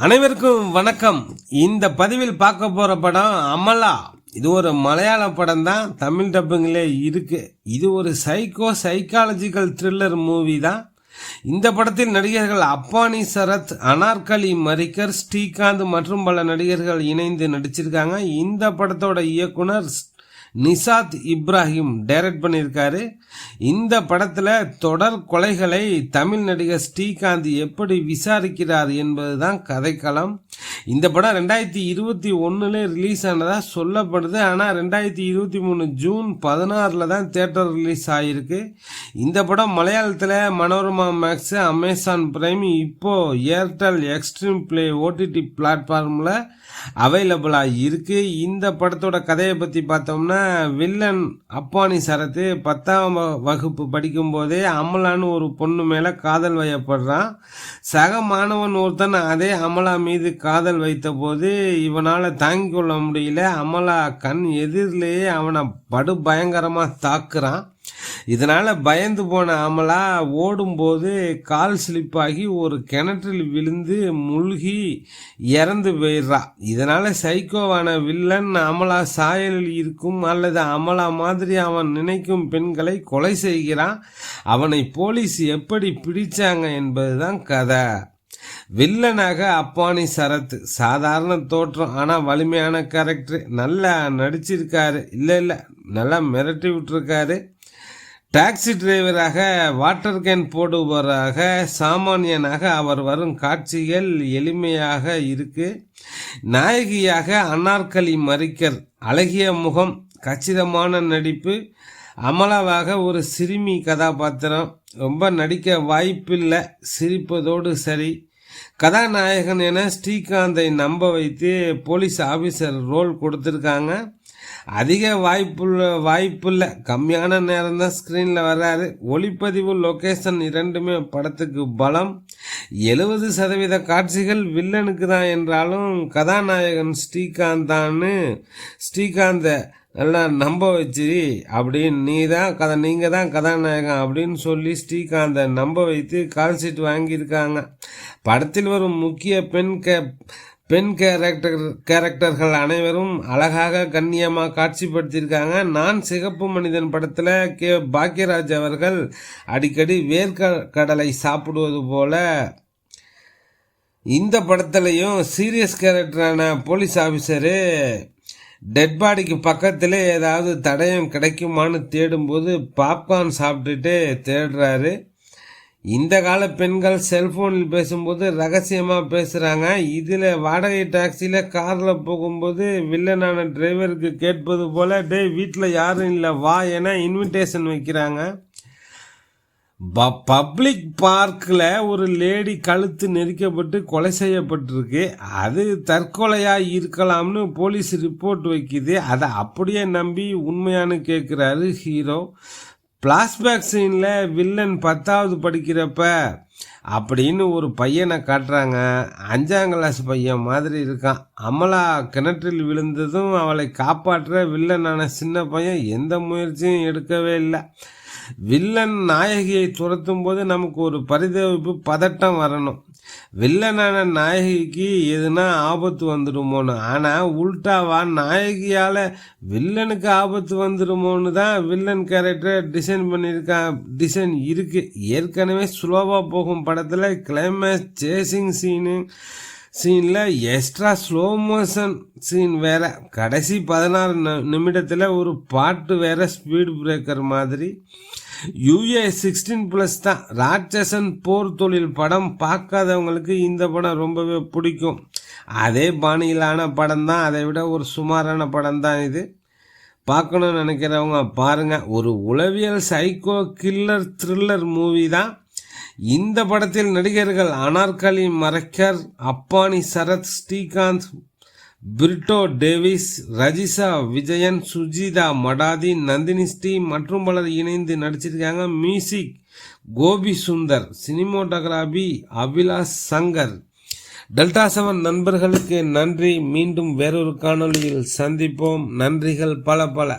அனைவருக்கும் வணக்கம். இந்த பதிவில் பார்க்க போற படம் அமலா. இது ஒரு மலையாள படம் தான், தமிழ் டப்பிங்லே இருக்கு. இது ஒரு சைக்காலஜிக்கல் த்ரில்லர் மூவி தான். இந்த படத்தில் நடிகர்கள் அப்பானி சரத், அனார்கலி மரிக்கர், ஸ்ரீகாந்த் மற்றும் பல நடிகர்கள் இணைந்து நடிச்சிருக்காங்க. இந்த படத்தோட இயக்குனர் நிசாத் இப்ராஹிம் டைரக்ட் பண்ணியிருக்காரு. இந்த படத்தில் தொடர் கொலைகளை தமிழ் நடிகர் ஸ்ரீகாந்த் எப்படி விசாரிக்கிறார் என்பதுதான் கதைக்களம். இந்த படம் 2021 ரிலீஸ் ஆனதா சொல்லப்படுது. ஆனால் 2023 ஜூன் 16 தான் தியேட்டர் ரிலீஸ் ஆகிருக்கு. இந்த படம் மலையாளத்தில் மனோரமா மேக்ஸ், அமேசான் பிரைம், இப்போ ஏர்டெல் எக்ஸ்ட்ரீம் பிளே ஓடிடி பிளாட்ஃபார்மில் அவைலபிளாக இருக்கு. இந்த படத்தோட கதையை பற்றி பார்த்தோம்னா, வில்லன் அப்பானி சரத்து 10ஆம் வகுப்பு படிக்கும் போதே அமலான்னு ஒரு பொண்ணு மேலே காதல் வயப்படுறான். சக மாணவன் ஒருத்தன் அதே அமலா மீது காதல் வைத்த போது இவனால் தாங்கிக் கொள்ள முடியல. அமலா கண் எதிரிலேயே அவனை படு பயங்கரமாக தாக்குறான். இதனால பயந்து போன அமலா ஓடும்போது கால் ஸ்லிப்பாகி ஒரு கிணற்றில் விழுந்து முழுகி இறந்து போயிடுறா. இதனால சைக்கோவான வில்லன் அமலா சாயலில் இருக்கும் அல்லது அமலா மாதிரி அவன் நினைக்கும் பெண்களை கொலை செய்கிறான். அவனை போலீஸ் எப்படி பிடிச்சாங்க என்பதுதான் கதை. வில்லனாக அப்பானி சரத், சாதாரண தோற்றம் ஆனால் வலிமையான கேரக்டர், நல்லா நடிச்சிருக்காரு. இல்லை நல்லா மிரட்டி விட்டுருக்காரு. டாக்ஸி டிரைவராக, வாட்டர் கேன் போடுபவராக, சாமானியனாக அவர் வரும் காட்சிகள் எளிமையாக இருக்கு. நாயகியாக அனார்கலி மரிக்கர், அழகிய முகம், கச்சிதமான நடிப்பு. அமலாவாக ஒரு சிறுமி கதாபாத்திரம், ரொம்ப நடிக்க வாய்ப்பில்லை, சிரிப்பதோடு சரி. கதாநாயகன் என ஸ்ரீகாந்தை நம்ப வைத்து போலீஸ் ஆபீசர் ரோல் கொடுத்துருக்காங்க. அதிக வாய்ப்புள்ள கம்மியான நேரம் தான் ஸ்க்ரீனில் வர்றாரு. ஒளிப்பதிவு, லொக்கேஷன் இரண்டுமே படத்துக்கு பலம். 70% காட்சிகள் வில்லனுக்கு தான் என்றாலும் கதாநாயகன் ஸ்ரீகாந்தை நல்லா நம்ப வச்சு அப்படின்னு நீங்கள் தான் கதாநாயகன் அப்படின்னு சொல்லி ஸ்ரீகாந்தை நம்ப வைத்து கால் ஷீட் வாங்கியிருக்காங்க. படத்தில் வரும் முக்கிய பெண் கேரக்டர்கள் அனைவரும் அழகாக கண்ணியமாக காட்சிப்படுத்தியிருக்காங்க. நான் சிகப்பு மனிதன் படத்தில் பாக்யராஜ் அவர்கள் அடிக்கடி வேர்க்கடலை சாப்பிடுவது போல இந்த படத்துலையும் சீரியஸ் கேரக்டரான போலீஸ் ஆஃபீஸரு டெட் பாடிக்கு பக்கத்தில் ஏதாவது தடயம் கிடைக்குமான்னு தேடும்போது பாப்கார்ன் சாப்பிட்டுட்டு தேடுறாரு. இந்த கால பெண்கள் செல்போனில் பேசும்போது ரகசியமாக பேசுகிறாங்க. இதில் வாடகை டாக்ஸியில் காரில் போகும்போது வில்லனான டிரைவருக்கு கேட்பது போல் வீட்டில் யாரும் இல்லை வா என இன்விடேஷன் வைக்கிறாங்க. பப்ளிக் பார்க்கில் ஒரு லேடி கழுத்து நெரிக்கப்பட்டு கொலை செய்யப்பட்டிருக்கு. அது தற்கொலையாக இருக்கலாம்னு போலீஸ் ரிப்போர்ட் வைக்குது. அதை அப்படியே நம்பி உண்மையானு கேட்குறாரு ஹீரோ. ஃப்ளாஷ்பேக் சீனில் வில்லன் 10வது படிக்கிறப்ப அப்படின்னு ஒரு பையனை காட்டுறாங்க. 5ஆம் கிளாஸ் பையன் மாதிரி இருக்கான். அமலா கிணற்றில் விழுந்ததும் அவளை காப்பாற்ற வில்லனான சின்ன பையன் எந்த முயற்சியும் எடுக்கவே இல்லை. வில்லன் நாயகியை துரத்தும் போது நமக்கு ஒரு பரிதவிப்பு, பதட்டம் வரணும். வில்லனான நாயகிக்கு எதுனா ஆபத்து வந்துடுமோன்னு. ஆனால் உல்டாவா நாயகியால் வில்லனுக்கு ஆபத்து வந்துடுமோன்னு தான் வில்லன் கேரக்டர் டிசைன் இருக்கு. ஏற்கனவே ஸ்லோவாக போகும் படத்தில் கிளைமேக்ஸ் சேசிங் சீனில் எக்ஸ்ட்ரா ஸ்லோ மோஷன் சீன் வேற. கடைசி 16 நிமிடத்தில் ஒரு பாட்டு வேற, ஸ்பீட் பிரேக்கர் மாதிரி. UA 16+ தான். ராட்சசன் போர் தொழில் படம் பார்க்காதவங்களுக்கு இந்த படம் ரொம்பவே பிடிக்கும். அதே பாணியிலான படம் தான், அதை விட ஒரு சுமாரான படம் தான் இது. பார்க்கணும்னு நினைக்கிறவங்க பாருங்க. ஒரு உளவியல் சைக்கோ கில்லர் த்ரில்லர் மூவி தான். இந்த படத்தில் நடிகர்கள் அனார்கலி மரிக்கர், அப்பானி சரத், ஸ்ரீகாந்த், பிரிட்டோ டேவிஸ், ரஜிஷா விஜயன், சுஜிதா மடாதி, நந்தினி ஸ்ரீ மற்றும் பலர் இணைந்து நடிச்சிருக்காங்க. மியூசிக் கோபி சுந்தர், சினிமோட்டோகிராபி அபிலாஷ் சங்கர். டெல்டா 7 நண்பர்களுக்கு நன்றி. மீண்டும் வேறொரு காணொளியில் சந்திப்போம். நன்றிகள் பல.